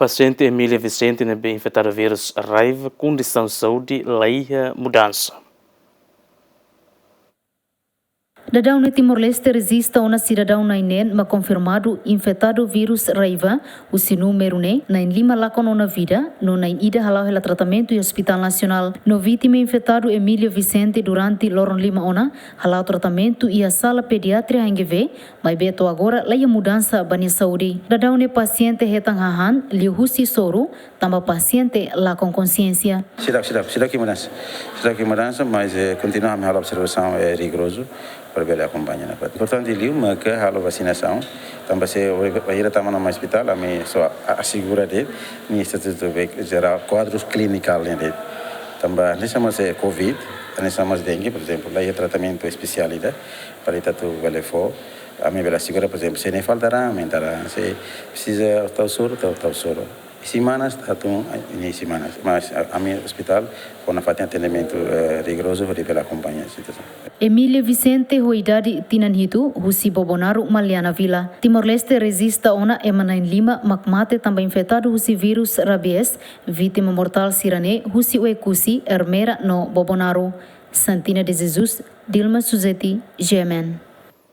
Paciente Emília Vicente é bem infectada vírus raiva, condição de saúde, leia mudança. Dadão no Timor-Leste resista uma cidadão na Inen, mas confirmado infectado vírus raiva, o seu número na Lima lá com na vida, no na ida halau hela tratamento e Hospital Nacional. No vítima infectado Emília Vicente durante Loron Lima ona, halau tratamento e a sala pediatria HNGV, mas beto agora leia mudança bani saúde. Dadão no paciente retang hahan, liu husi soro, tamba paciente lá com consciência. Será que mudança, mas continuamos a observação rigorosa para ver acompanhar. Importante liu, mas que a vacinação, também se vai ir até no hospital, a mim só assegura de, nem estatuto geral quadros clínicos dele. Também nessa mais COVID, nessa mais dengue, por exemplo, lá é tratamento especialidade para isso tu vale for. A mim vai assegurar, por exemplo, se nem faltará, aumentará, se precisa tal soro. Semanas, em semanas, mas a minha hospital, quando faz atendimento rigoroso, para acompanhar a situação. Emília Vicente, idade tinanhitu, Husi Bobonaro, Maliana Vila. Timor-Leste resista ona Emanain Lima, Macmate também infectado Husi vírus rabies, vítima mortal Sirane, Husi Uekusi, Hermera no Bobonaro. Santina de Jesus, Dilma Suzeti, GMN.